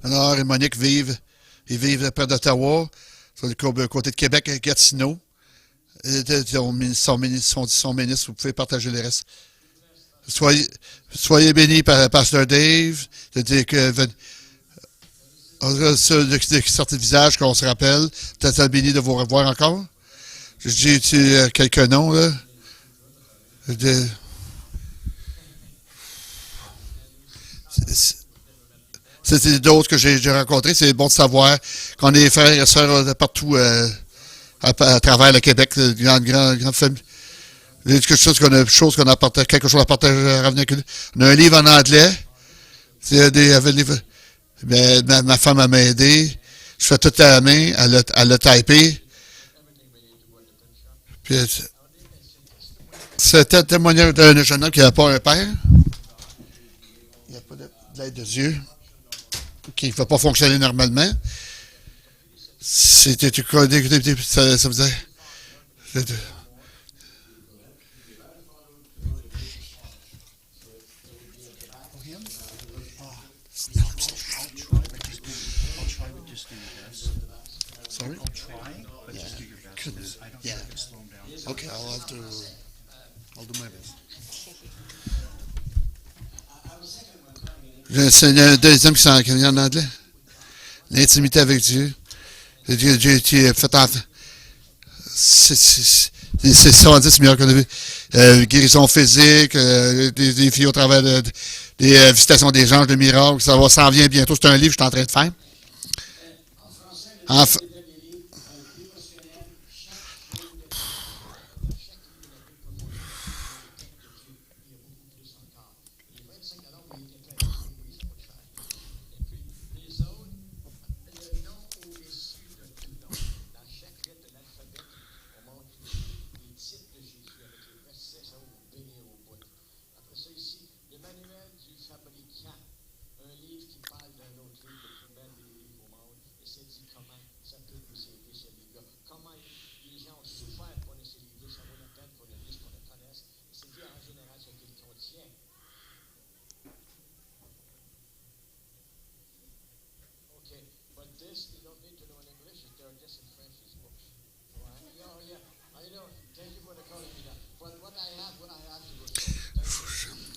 Honor et Monique ils vivent près d'Ottawa, sur le côté de Québec, à Gatineau. Son ministre, vous pouvez partager les restes. Soyez bénis par Pasteur Dave. De certains visages qu'on se rappelle. Peut-être béni de vous revoir encore. J'ai utilisé quelques noms, là. C'est d'autres que j'ai rencontrés. C'est bon de savoir qu'on est frères et sœurs de partout à travers le Québec. Grande famille. Quelque chose qu'on a partagé, quelque chose à partager à revenir avec nous. On a un livre en anglais. Ma femme m'a aidé. Je fais tout à la main. Elle l'a typé. Puis, c'était un témoignage d'un jeune homme qui n'avait pas un père. Il n'y a pas de l'aide de Dieu. Qui ne va pas fonctionner normalement. C'était ça faisait. Sorry? Yeah. Okay, I'll do my best. C'est un deuxième qui vient en anglais. L'intimité avec Dieu. Dieu fait en c'est ça, on dit, c'est meilleur qu'on a vu. Guérison physique, des filles au travers des visitations des anges, de miracles, ça s'en vient bientôt. C'est un livre que je suis en train de faire.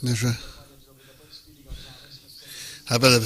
Déjà. Ah ben,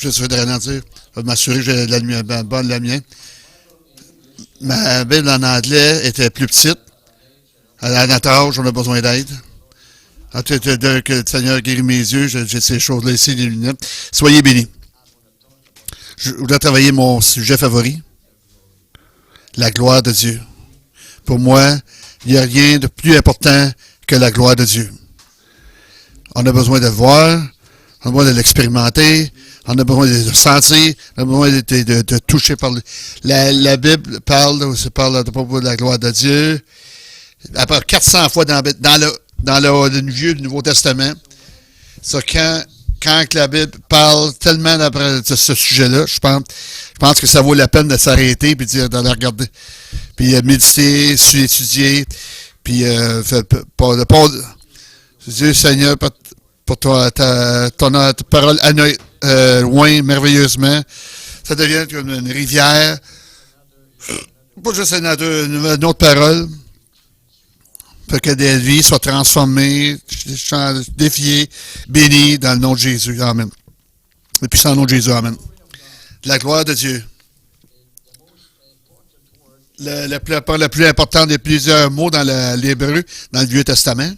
je suis de rien dire. Je vais m'assurer que j'ai la bonne la mienne. Ma Bible en anglais était plus petite. À notre âge, on a besoin d'aide. Que le Seigneur guérit mes yeux, j'ai ces choses-là ici, les lunettes. Soyez bénis. Je voudrais travailler mon sujet favori. La gloire de Dieu. Pour moi, il n'y a rien de plus important que la gloire de Dieu. On a besoin de le voir, on a besoin de l'expérimenter, on a besoin de le sentir, on a besoin de toucher par la Bible parle à propos de la gloire de Dieu. Après 400 fois dans le Vieux et le Nouveau Testament, ça, quand quand la Bible parle tellement de ce sujet-là, je pense que ça vaut la peine de s'arrêter puis d'aller regarder. Puis méditer, étudier, puis Dieu Seigneur, pour toi, ta parole loin merveilleusement. Ça devient comme une rivière. Pas juste une autre parole. Pour que des vies soient transformées, défiées, bénies dans le nom de Jésus. Amen. Le puissant nom de Jésus. Amen. La gloire de Dieu. La parole la plus importante des plusieurs mots dans l'hébreu, dans le Vieux Testament.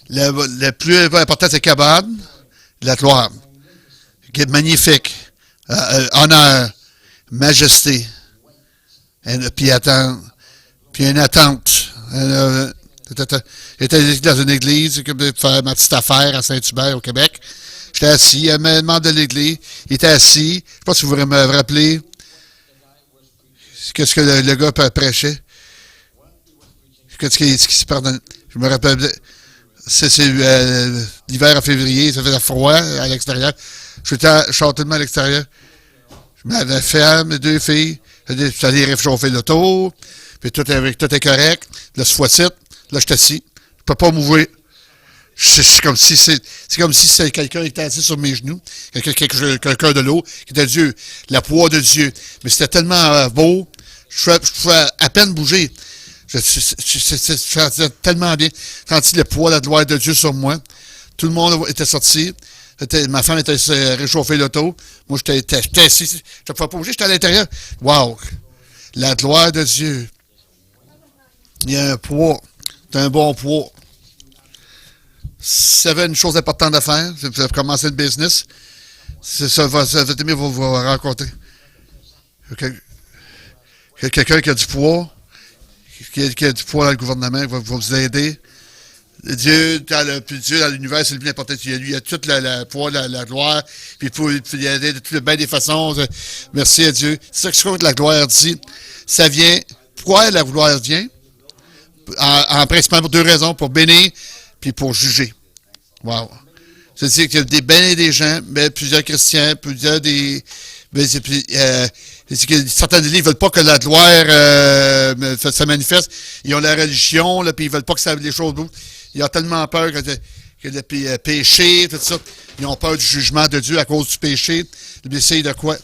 Le plus important, c'est kabad, la gloire. Magnifique. Honneur, majesté. Puis une attente. J'étais dans une église pour faire ma petite affaire à Saint-Hubert, au Québec. J'étais assis, il m'a demandé de l'église. Il était assis. Je ne sais pas si vous me rappelez qu'est-ce que le gars prêchait. Qu'est-ce qui se pardonne. Je me rappelle. C'est l'hiver en février, ça faisait froid à l'extérieur. Je sortais de à l'extérieur. Je m'avais femme, 2 filles. J'allais réchauffer l'auto. Puis tout est correct. Là, ce fois-ci, là, je suis assis. Je peux pas m'ouvrir. C'est comme si quelqu'un était assis sur mes genoux. Quelqu'un de l'eau, qui était Dieu. La poids de Dieu. Mais c'était tellement beau. Je pouvais à peine bouger. Je faisais tellement bien. J'ai senti le poids, la gloire de Dieu sur moi. Tout le monde était sorti. Ma femme était réchauffée l'auto. Moi, j'étais assis. Je ne pouvais pas bouger. J'étais à l'intérieur. Wow! La gloire de Dieu. Il y a un poids. C'est un bon poids. Si vous avez une chose importante à faire, si vous avez commencé le business, votre ami va vous rencontrer. Quelqu'un qui a du poids, qui a du poids dans le gouvernement, va vous aider. Dieu, dans l'univers, c'est le plus important. Il a tout le poids, la gloire, puis il peut y aider de bien des façons. Merci à Dieu. C'est ça que la gloire dit. Ça vient. Pourquoi la gloire vient? En principalement pour 2 raisons, pour bénir puis pour juger. Wow. C'est-à-dire qu'il y a des gens, mais plusieurs chrétiens, plusieurs des... certains des livres ne veulent pas que la gloire se manifeste. Ils ont la religion, là, puis ils ne veulent pas que les choses bougent. Ils ont tellement peur que le péché, tout ça. Ils ont peur du jugement de Dieu à cause du péché. Ils de quoi?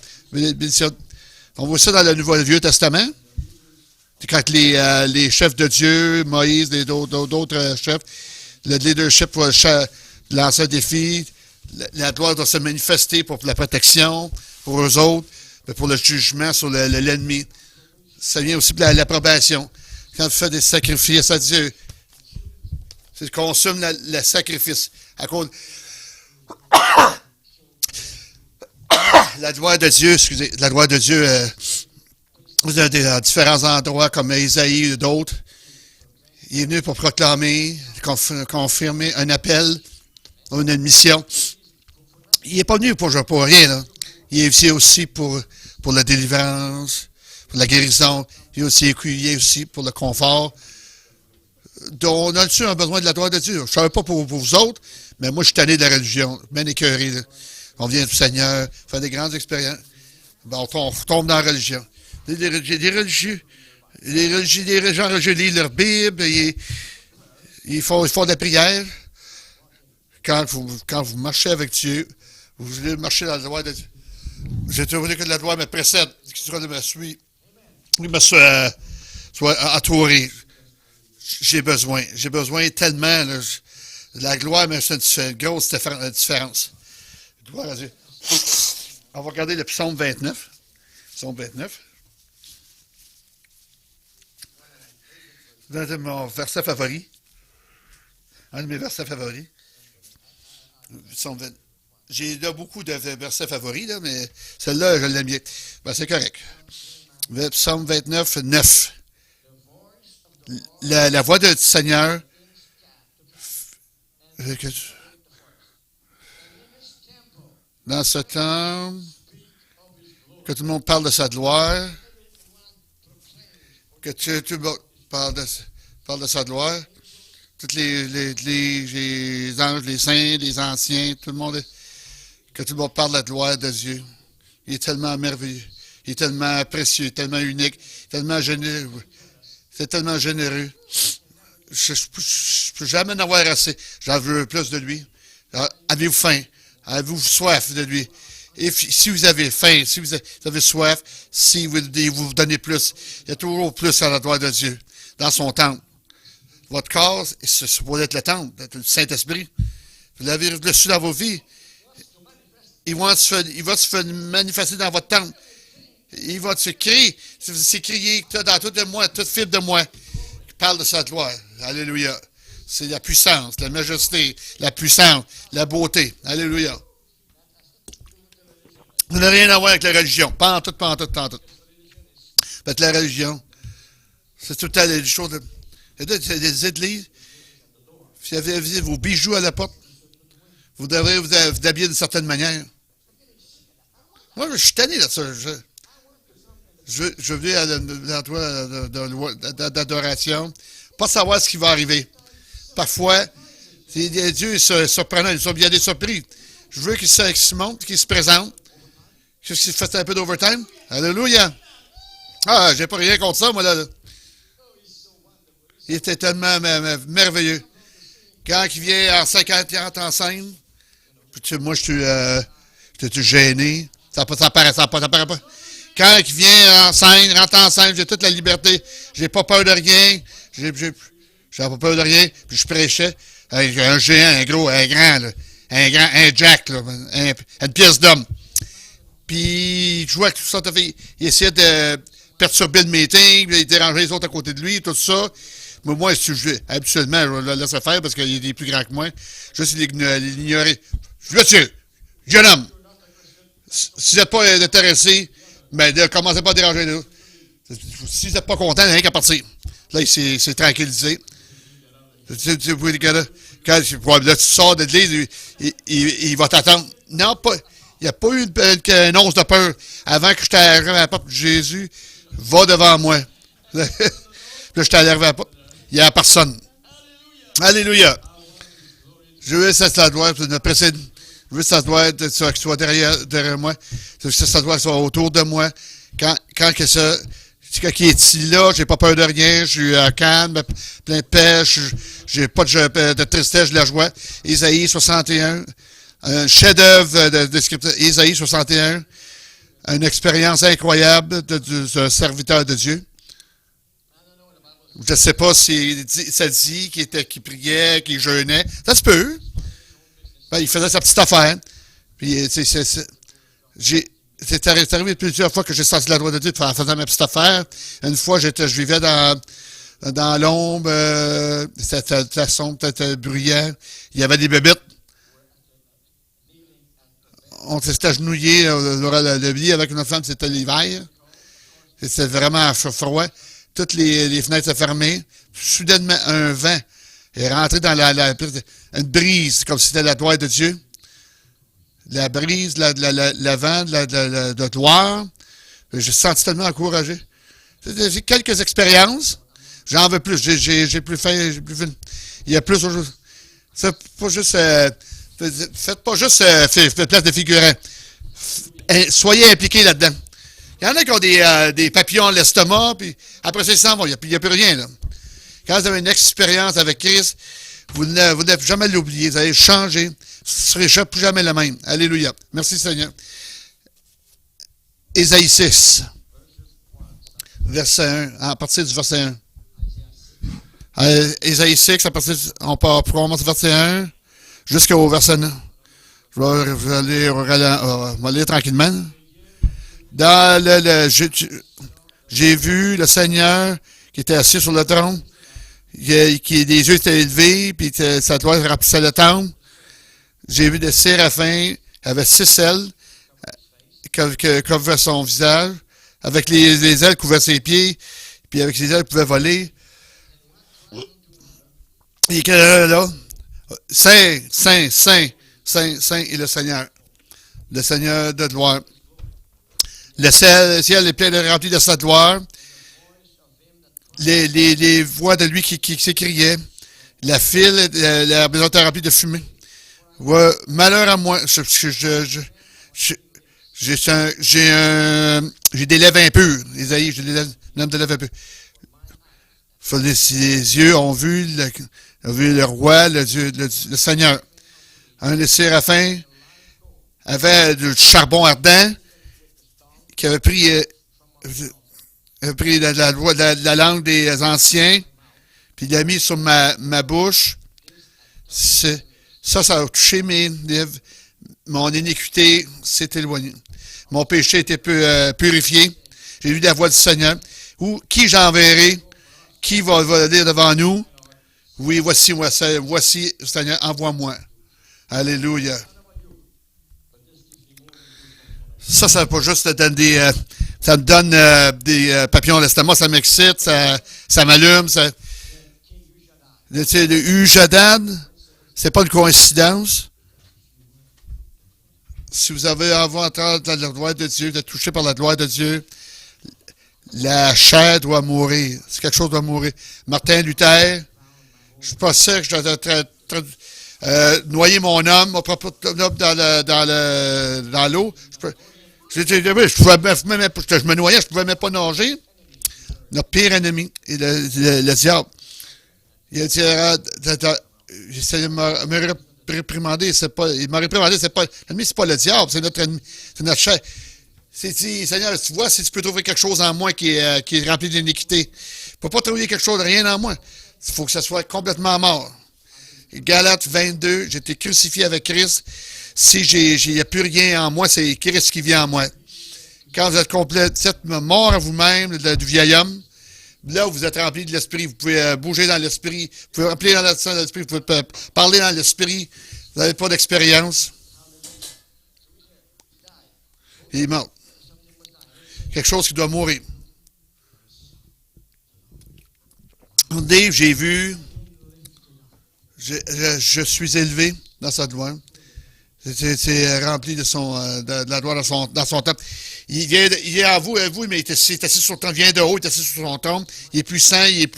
On voit ça dans le Vieux Testament. Quand les chefs de Dieu, Moïse, d'autres chefs, le leadership lance un défi, la gloire doit se manifester pour la protection, pour eux autres, pour le jugement sur l'ennemi. Ça vient aussi de l'approbation. Quand tu fais des sacrifices à Dieu, tu consommes le sacrifice. À cause la gloire de Dieu, la gloire de Dieu, dans différents endroits comme Isaïe et d'autres. Il est venu pour proclamer, confirmer un appel, une mission. Il n'est pas venu pour rien. Là. Il est venu aussi pour la délivrance, pour la guérison. Il est aussi pour le confort. Donc, on a-tu un besoin de la gloire de Dieu? Je ne savais pas pour vous autres, mais moi, je suis tanné de la religion, bien écœuré. Là. On vient du Seigneur, faire des grandes expériences. Bon, on tombe dans la religion. Les religieux, les gens religieux lisent leur Bible, ils font de la prière. Quand vous marchez avec Dieu, vous voulez marcher dans la loi de Dieu. J'ai trouvé que la loi me précède, qu'il me suit, qu'il me soit entouré. J'ai besoin tellement. Là, la gloire, mais c'est une grosse différence. Gloire à Dieu. On va regarder le psaume 29. Psaume 29. C'est mon verset favori. Un de mes versets favoris. J'ai là beaucoup de versets favoris, là, mais celle-là, je l'aime bien. Ben, c'est correct. Psaume 29, 9. La voix du Seigneur. Dans ce temps, que tout le monde parle de sa gloire. Que tout le monde parle de sa gloire. tous les anges, les saints, les anciens, tout le monde, que tout le monde parle de la gloire de Dieu. Il est tellement merveilleux. Il est tellement précieux, tellement unique, tellement généreux. C'est tellement généreux. Je ne peux jamais en avoir assez. J'en veux plus de lui. Avez-vous faim? Avez-vous soif de lui? Et si vous avez faim, si vous avez soif, si vous donnez plus, il y a toujours plus à la gloire de Dieu dans son temple. Votre corps, c'est supposé être le temple, le Saint-Esprit. Vous l'avez reçu dans vos vies. Il va se manifester dans votre temple. Il va se crier. C'est crié dans toute de moi, toute fibre de moi qui parle de sa gloire. Alléluia. C'est la puissance, la majesté, la puissance, la beauté. Alléluia. Ça n'a rien à voir avec la religion. Pas en tout. Parce que la religion, c'est tout le temps des choses. Il y a des églises, si vous avez vos bijoux à la porte, vous devrez vous habiller d'une certaine manière. Moi, je suis tanné de ça. Je veux venir à l'endroit d'adoration, pas savoir ce qui va arriver. Parfois, Dieu est surprenant, il y a des surprises. Je veux qu'il se montre, qu'il se présente, qu'il fasse un peu d'overtime. Alléluia! Ah, j'ai pas rien contre ça, moi, là. Il était tellement merveilleux. Quand il vient en 50 ans en scène, moi, je suis gêné. Ça paraît pas. Quand il vient en scène, rentre en scène, j'ai toute la liberté. J'ai pas peur de rien. J'ai pas peur de rien. Puis je prêchais. Un géant, un gros, un grand, là. Un jack, là. Une pièce d'homme. Puis, je vois que tout ça, il essayait de perturber le meeting, il dérangeait les autres à côté de lui, tout ça. Mais moi, habituellement, je le laisse faire parce qu'il est plus grand que moi. Juste l'ignorer. Je dis, monsieur, jeune homme, si vous n'êtes pas intéressé, ben, ne commencez pas à déranger les autres. Si vous n'êtes pas content, il n'y a rien qu'à partir. Là, il s'est tranquillisé. Quand là, tu sors de l'église, il va t'attendre. Non, pas. Il n'y a pas eu une once de peur avant que je t'arrive à la porte. Jésus, va devant moi. Là, je t'arrive à la porte. Il n'y a personne. Alléluia. Je veux que ça doit précéder. Je veux que ça doit être soit derrière moi. Je veux que ça doit être autour de moi. Quand que ça. Qui est ici là, j'ai pas peur de rien, je suis calme, plein de paix, j'ai pas de tristesse, de la joie. Isaïe 61, un chef-d'œuvre de scripture, Isaïe 61, une expérience incroyable d'un serviteur de Dieu. Je ne sais pas si ça dit qu'il priait, qu'il jeûnait. Ça se peut. Ben, il faisait sa petite affaire. Puis, c'est arrivé plusieurs fois que j'ai senti la droite de Dieu en faisant ma petite affaire. Une fois, je vivais dans l'ombre, c'était sombre, c'était bruyant. Il y avait des bébites. On s'était agenouillés le lit avec notre femme, c'était l'hiver. C'était vraiment froid. Toutes les fenêtres étaient fermées. Soudainement, un vent est rentré dans une brise, comme si c'était la gloire de Dieu. La brise, le vent de gloire. Je me suis senti tellement encouragé. J'ai quelques expériences. J'en veux plus. J'ai plus faim. Il y a plus aujourd'hui. C'est pas juste. Faites pas juste place de figurant. Soyez impliqués là-dedans. Il y en a qui ont des papillons à l'estomac, puis après ça, ils s'en vont. Il n'y a plus rien, là. Quand vous avez une expérience avec Christ, vous n'avez jamais l'oublier. Vous allez changer. Vous ne serez plus jamais le même. Alléluia. Merci, Seigneur. Ésaïe 6, verset 1, à partir du verset 1. Ésaïe 6, on commence au verset 1 jusqu'au verset 9. Je vais lire tranquillement. J'ai vu le Seigneur qui était assis sur le trône, qui les yeux étaient élevés, puis sa gloire remplissait le temple. J'ai vu des séraphins avec 6 ailes qui couvraient son visage, avec les ailes couvraient ses pieds, puis avec ses ailes, il pouvait voler. Il était là, Saint, Saint, Saint, Saint, Saint est le Seigneur de gloire. Le ciel est plein de rempli de sa gloire. Les voix de lui qui s'écriaient, La file, la maison était remplie de fumée. Ouais, malheur à moi. Je- j'ai des lèvres impures. Isaïe, j'ai des lèvres, un homme de lèvres impures. Les yeux ont vu le roi, le Seigneur. Un des séraphins avait du charbon ardent qui avait pris la langue des anciens, puis il l'a mis sur ma bouche. Ça a touché mes lèvres. Mon iniquité s'est éloignée. Mon péché était purifié. J'ai vu la voix du Seigneur. Qui j'enverrai? Qui va dire devant nous? Oui, voici, Seigneur, envoie-moi. Alléluia. Ça ne veut pas juste ça me donne des papillons à l'estomac, ça m'excite, ça m'allume. Le Ujadad, c'est pas une coïncidence. Si vous avez envie d'entrer dans la gloire de Dieu, d'être touché par la gloire de Dieu, la chair doit mourir. C'est quelque chose doit mourir. Martin Luther, je suis pas sûr que je dois noyer mon homme dans l'eau. Je me noyais, je ne pouvais même pas nager. Notre pire ennemi, le diable. Il m'a réprimandé, c'est pas l'ennemi, c'est pas le diable, c'est notre ennemi, c'est notre chair. Seigneur, tu vois, si tu peux trouver quelque chose en moi qui est rempli d'iniquité, tu ne peux pas trouver quelque chose, rien en moi. Il faut que ça soit complètement mort. Galates 22, j'ai été crucifié avec Christ. Si il n'y a plus rien en moi, c'est Christ qui vient en moi. Quand vous êtes complet, vous êtes mort à vous-même, du vieil homme, là, vous êtes rempli de l'esprit, vous pouvez bouger dans l'esprit, vous pouvez remplir dans l'esprit, vous pouvez parler dans l'esprit, vous n'avez pas d'expérience. Il est mort. Quelque chose qui doit mourir. Dave, j'ai vu, je suis élevé dans sa gloire. C'est rempli de la gloire dans son temple. Il est à vous, mais il est assis sur le temple. Il vient de haut, il est assis sur son temple. Il est puissant, il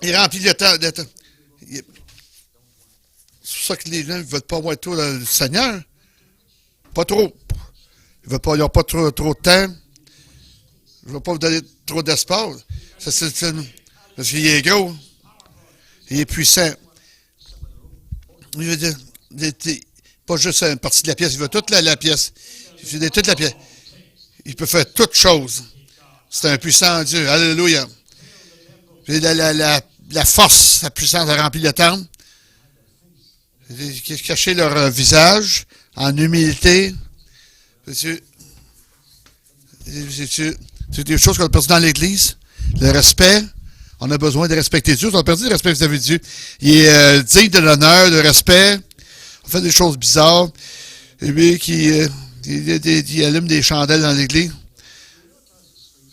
est rempli de temps. C'est pour ça que les gens ne veulent pas voir tout le Seigneur. Pas trop. Ils n'ont pas trop de temps. Je ne vais pas vous donner trop d'espace. Parce qu'il est gros. Il est puissant. Il veut dire, pas juste une partie de la pièce, il veut toute la pièce. Il veut toute la pièce. Il peut faire toutes choses. C'est un puissant Dieu. Alléluia. Puis la force, la puissance a rempli le temple. Cacher leur visage en humilité. C'est des choses qu'on a perdues dans l'Église. Le respect. On a besoin de respecter Dieu. On a perdu le respect vis-à-vis de Dieu. Il est digne de l'honneur, de respect. On fait des choses bizarres. Et lui, il allume des chandelles dans l'Église.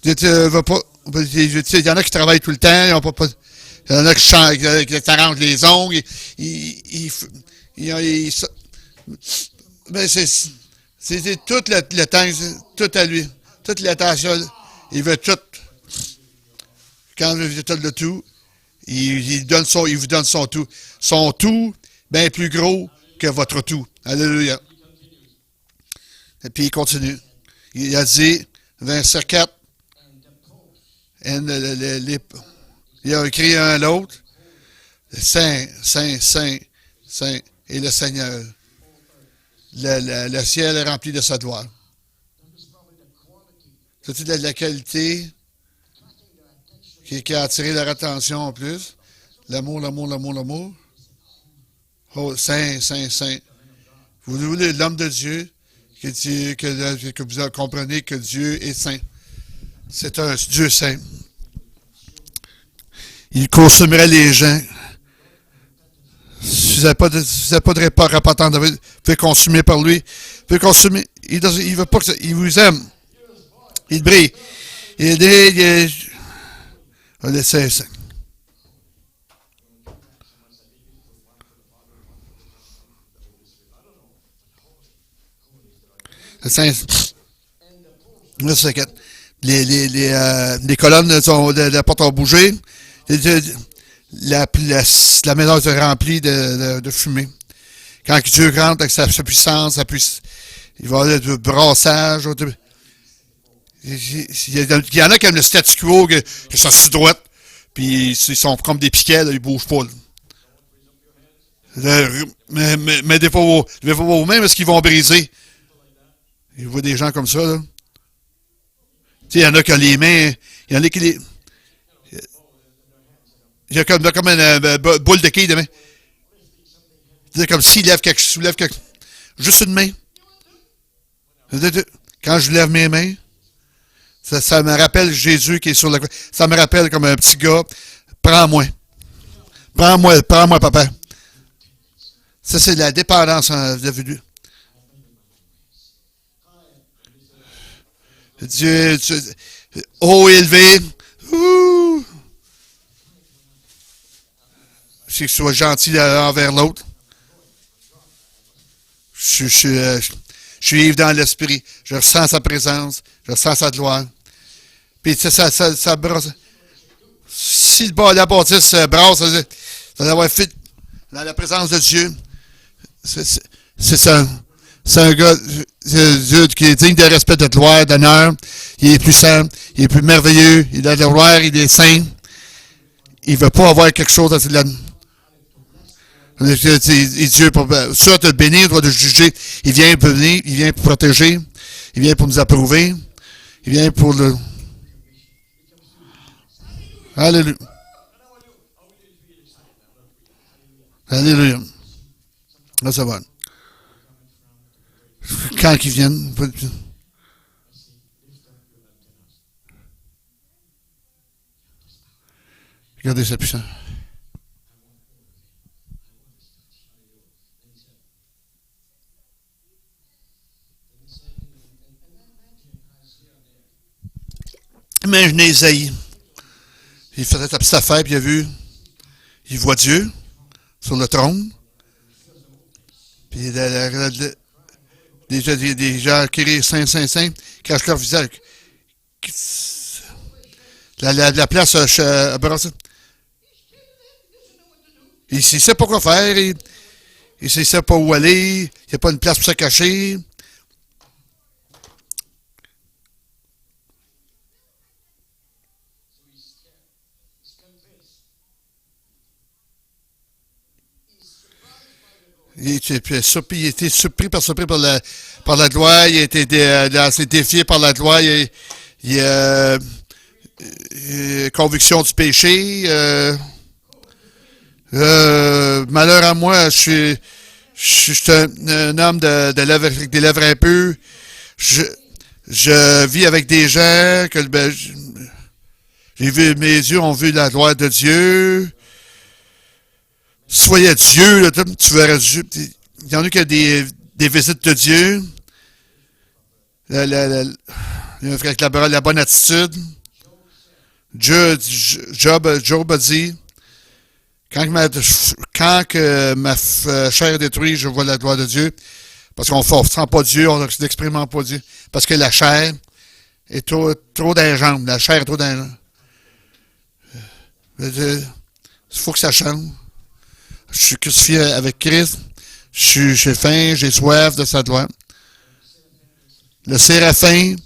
Il y en a qui travaillent tout le temps. Il y en a qui s'arrangent les ongles. Mais c'est tout le temps, tout à lui. Toute l'attention. Il veut tout. Quand il veut tout le tout, il vous donne son tout. Son tout, bien plus gros que votre tout. Alléluia. Et puis il continue. Il a dit, verset 4, il a écrit un à l'autre, Saint, Saint, Saint, Saint est le Seigneur. Le ciel est rempli de sa gloire. C'est de la qualité qui a attiré leur attention en plus. L'amour, l'amour, l'amour, l'amour. Oh, Saint, Saint, Saint. Vous voulez l'homme de Dieu, que vous comprenez que Dieu est saint. C'est un Dieu saint. Il consumerait les gens. Si vous n'avez pas de repentant, vous pouvez consumer par lui. Vous pouvez consommer. Il veut pas que ça, il vous aime. Il brille. C'est saint. Verset 4. Les colonnes de la porte ont bougé. la maison est remplie de fumée. Quand Dieu rentre avec sa puissance, il va y avoir du brassage. Il y en a qui aiment le statu quo, que ça se droite, puis ils sont comme des piquets, là, ils bougent pas. Mais des fois, vos mains, parce qu'ils vont briser. Je vois des gens comme ça, là. Tu sais, il y en a qui ont les mains, il y en a qui les... Il y a comme une boule de quilles de main. C'est comme s'il soulève quelque... Juste une main. Quand je lève mes mains, ça me rappelle Jésus qui est sur la croix. Ça me rappelle comme un petit gars. Prends-moi. Prends-moi, papa. Ça, c'est la dépendance de Dieu. Dieu, haut élevé. Ouh. C'est que tu sois gentil envers l'autre. Je suis ivre dans l'esprit. Je ressens sa présence. Je ressens sa gloire. Puis ça brasse. Si la bâtisse brasse, ça doit avoir fait dans la présence de Dieu. C'est ça. C'est un gars Dieu qui est digne de respect, de gloire, d'honneur. Il est puissant. Il est plus merveilleux. Il a de la gloire. Il est saint. Il ne veut pas avoir quelque chose de la... Et Dieu, soit te bénir, soit te juger. Il vient pour venir, il vient pour protéger, il vient pour nous approuver, il vient pour le... Alléluia. Alléluia. Là, ça va. Quand ils viennent... Regardez ça puissant. Imaginez Isaïe. Il faisait sa petite affaire, puis il voit Dieu sur le trône. Puis des gens qui rient Saint, cachent leur visage. La place brassée. Il ne sait pas quoi faire. Il ne sait pas où aller. Il n'y a pas une place pour se cacher. Il était surpris par la gloire, il a été défié par la gloire, il a conviction du péché. Malheur à moi, je suis un homme avec des lèvres un peu. Je vis avec des gens que mes yeux ont vu la gloire de Dieu. Si tu voyais Dieu, là, tu verrais Dieu. Il y en a qui ont des visites de Dieu. Avec la bonne attitude. Job a dit, quand que ma chair est détruite, je vois la gloire de Dieu. Parce qu'on ne sent pas Dieu, on n'expérimente pas Dieu. Parce que la chair est trop dans les jambes. La chair est trop dans les jambes. Il faut que ça change. Je suis crucifié avec Christ. J'ai faim, j'ai soif de sa gloire. Le séraphin,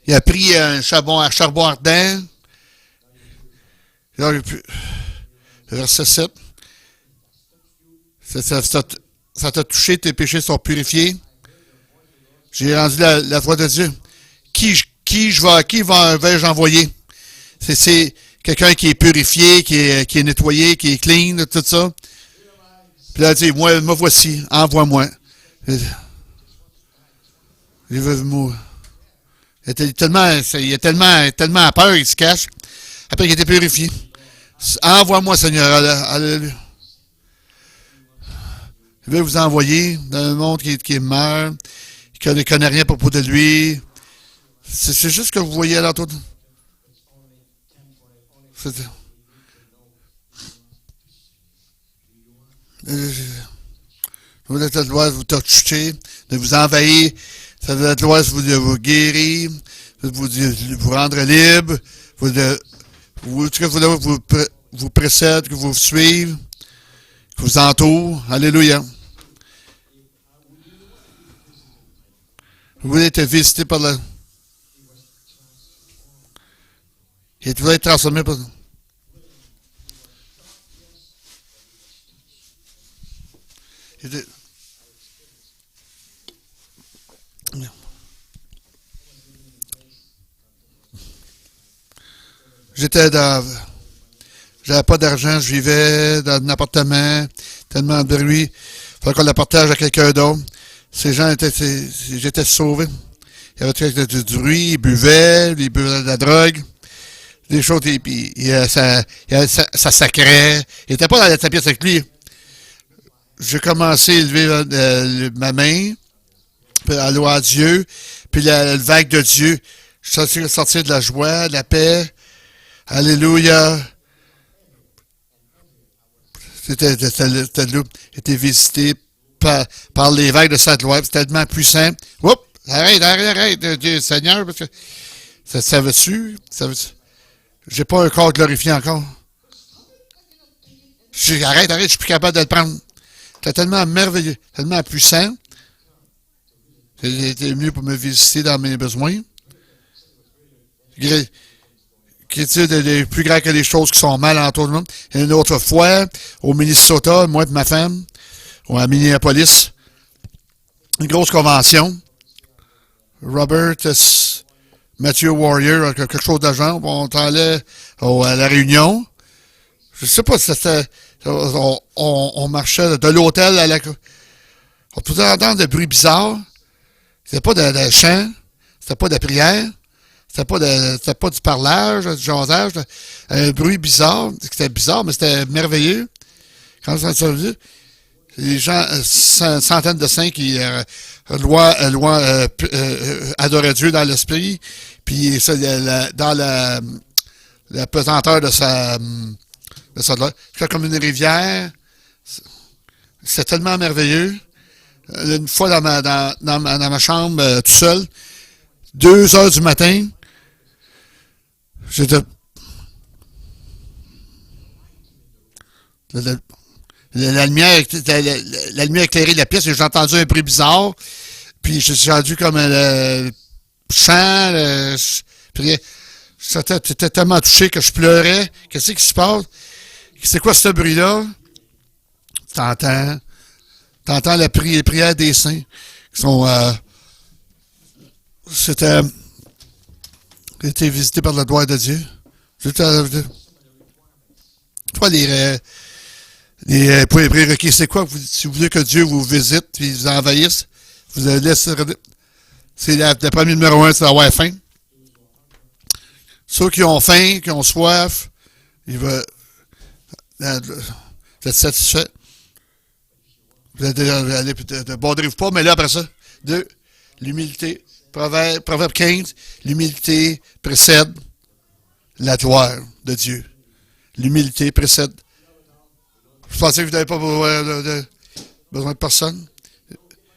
il a pris un charbon ardent. Verset 7. Ça t'a touché, tes péchés sont purifiés. J'ai rendu la voix de Dieu. Qui vais-je envoyer? C'est quelqu'un qui est purifié, qui est nettoyé, qui est clean, tout ça. Puis là, il dit, moi, me voici, envoie-moi. Il veut mourir. Il a tellement peur, il se cache. Après qu'il a été purifié. Envoie-moi, Seigneur. Alléluia. Il veut vous envoyer dans un monde qui meurt, qui ne connaît rien à propos de lui. C'est juste ce que vous voyez à l'entour. La gloire vous toucher, de vous envahir, la gloire vous guérir, vous rendre libre, Que vous précède, que vous suive, que vous entoure. Alléluia. Vous voulez être visité par le... Et vous voulez être transformé par... J'étais dans... J'avais pas d'argent, je vivais dans un appartement, tellement de bruit. Il fallait qu'on le partage à quelqu'un d'autre. Ces gens étaient... J'étais sauvé. Il y avait du bruit, ils buvaient de la drogue, des choses, et puis ça sacrait. Il n'était pas dans la pièce avec lui. J'ai commencé à élever ma main, puis à louer à Dieu, puis la vague de Dieu. Je suis sorti de la joie, de la paix. Alléluia. C'était été visité par les vagues de Sainte-Loi. C'est tellement puissant. Oups! Arrête, Dieu Seigneur, parce que ça veut-tu? J'ai pas un corps glorifié encore. Arrête, je suis plus capable de le prendre. C'était tellement merveilleux, tellement puissant. C'était mieux pour me visiter dans mes besoins. Créature de plus grand que les choses qui sont mal autour de nous. Et une autre fois, au Minnesota, moi et ma femme, à Minneapolis, une grosse convention. Robert, Matthew Warrior, quelque chose de genre, on allait à la réunion. Je sais pas si c'était... On marchait de l'hôtel à la... On pouvait entendre des bruits bizarres. C'était pas de chant, c'était pas de prière, c'était pas du parlage, du jasage, un bruit bizarre. C'était bizarre, mais c'était merveilleux. Quand ça s'est vu, les gens, centaines de saints qui adoraient Dieu dans l'esprit, puis dans la pesanteur de sa gloire. C'était comme une rivière. C'était tellement merveilleux. Une fois dans ma chambre, tout seul, 2 heures du matin, j'étais... La lumière éclairait la pièce et j'ai entendu un bruit bizarre. Puis j'ai entendu comme le chant. J'étais tellement touché que je pleurais. Qu'est-ce qui se passe? C'est quoi ce bruit-là? T'entends les prières des saints qui sont... C'était visité par la gloire de Dieu. Les prérequis, c'est quoi? Si vous voulez que Dieu vous visite et vous envahisse, vous laissez... C'est le premier numéro 1, c'est d'avoir faim. Ceux qui ont faim, qui ont soif, ils veulent être satisfaits. Vous allez ne bordez-vous pas, mais là, après ça, 2, l'humilité. Proverbe 15, l'humilité précède la gloire de Dieu. L'humilité précède. Vous pensez que vous n'avez pas besoin de personne?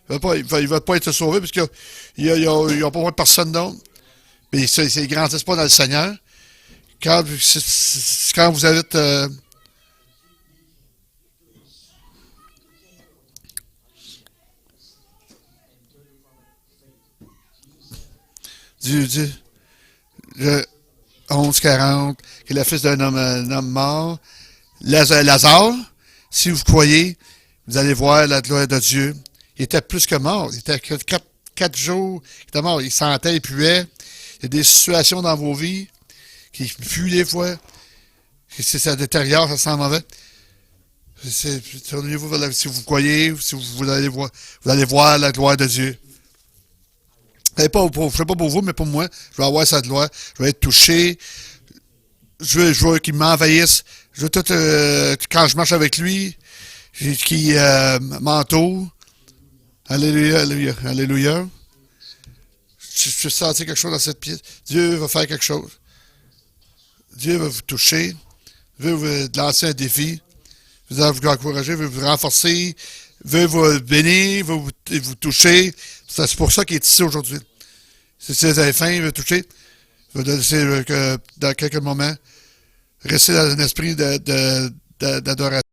Ils ne veulent pas être sauvés parce qu'ils n'ont pas besoin de personne d'autre. Mais ils ne grandissent pas dans le Seigneur. Quand vous êtes... le 11-40, qui est le fils d'un homme mort. Lazare, si vous croyez, vous allez voir la gloire de Dieu. Il était plus que mort. Il était 4 jours. Il était mort. Il sentait, il puait. Il y a des situations dans vos vies qui puent des fois. Ça détériore, ça sent mauvais. Tournez-vous, si vous croyez, si vous allez voir la gloire de Dieu. Je ne sais pas pour vous, mais pour moi, je vais avoir sa gloire. Je vais être touché. Je veux qu'il m'envahisse. Je veux tout, quand je marche avec lui, qu'il m'entoure. Alléluia, alléluia, alléluia. Je sens quelque chose dans cette pièce. Dieu va faire quelque chose. Dieu va vous toucher. Dieu veut vous lancer un défi. Vous vous encourager, veut vous renforcer, veut vous bénir, veut vous toucher. C'est pour ça qu'il est ici aujourd'hui. Si vous avez faim, il veut toucher. Il va laisser dans quelques moments. Rester dans un esprit d'adoration